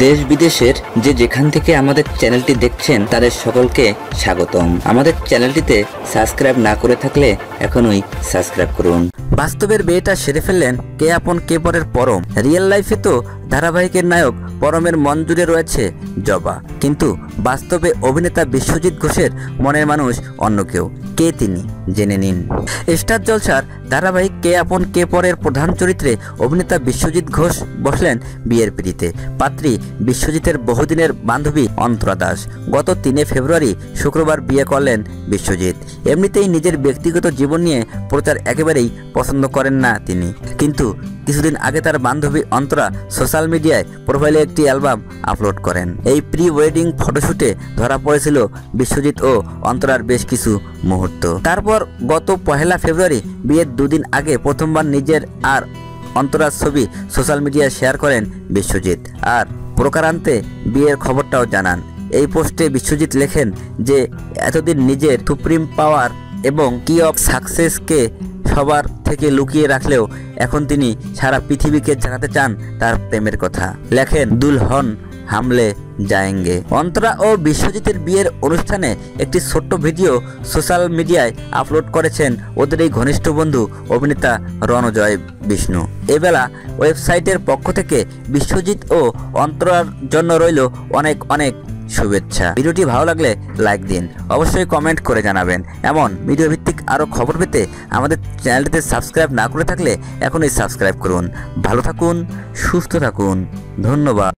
দেশ বিদেশের যেখান থেকে আমাদের চ্যানেলটি দেখছেন তাদের সকলকে স্বাগতম। আমাদের চ্যানেলটিতে সাবস্ক্রাইব না করে থাকলে এখনই সাবস্ক্রাইব করুন। বাস্তবের বিয়েটা সেরে ফেললেন কে আপন কে পরের পরম। রিয়েল লাইফে তো ধারাবাহিকের নায়ক পরমের মন জুড়ে রয়েছে জবা, কিন্তু বাস্তবে অভিনেতা বিশ্বজিৎ ঘোষের মনের মানুষ অন্য কেউ। কে তিনি জেনে নিন। স্টার জলসার ধারাবাহিক কে আপন কে পরের প্রধান চরিত্রে অভিনেতা বিশ্বজিৎ ঘোষ বসলেন বিয়ের পিড়িতে। পাত্রী বিশ্বজিতের বহুদিনের বান্ধবী অন্তরা দাস। গত 3 ফেব্রুয়ারি শুক্রবার বিয়ে করলেন বিশ্বজিৎ। এমনিতেই নিজের ব্যক্তিগত জীবন নিয়ে প্রচার একেবারেই পছন্দ করেন না তিনি, কিন্তু কিছুদিন আগে তার বান্ধবী অন্তরা সোশ্যাল মিডিয়ায় প্রোফাইলে একটি অ্যালবাম আপলোড করেন। এই প্রি ওয়েডিং ফটোশুটে ধরা পড়েছিল বিশ্বজিৎ ও অন্তরার বেশ কিছু মুহূর্ত। তারপর গত 1 ফেব্রুয়ারি বিয়ের 2 দিন আগে প্রথমবার নিজের আর অন্তরার ছবি সোশ্যাল মিডিয়ায় শেয়ার করেন বিশ্বজিৎ, আর প্রকারান্তে বিয়ের খবরটাও জানান। এই পোস্টে বিশ্বজিৎ লেখেন যে এতদিন নিজের সুপ্রিম পাওয়ার এবং কি অফ সাকসেসকে সবার থেকে লুকিয়ে রাখলেও এখন তিনি সারা পৃথিবীকে জানাতে চান তার প্রেমের কথা। লেখেন, দুলহন হামলে যায়েঙ্গে। অন্তরা ও বিশ্বজিতের বিয়ের অনুষ্ঠানে একটি ছোট্ট ভিডিও সোশ্যাল মিডিয়ায় আপলোড করেছেন ওদের এই ঘনিষ্ঠ বন্ধু অভিনেতা রণজয় বিষ্ণু। এবেলা ওয়েবসাইটের পক্ষ থেকে বিশ্বজিৎ ও অন্তরার জন্য রইল অনেক অনেক শুভেচ্ছা। ভিডিওটি ভালো লাগলে লাইক দিন, অবশ্যই কমেন্ট করে জানাবেন। এমন ভিডিও ভিত্তিক আরও খবর পেতে আমাদের চ্যানেলটিতে সাবস্ক্রাইব না করে থাকলে এখনই সাবস্ক্রাইব করুন। ভালো থাকুন, সুস্থ থাকুন, ধন্যবাদ।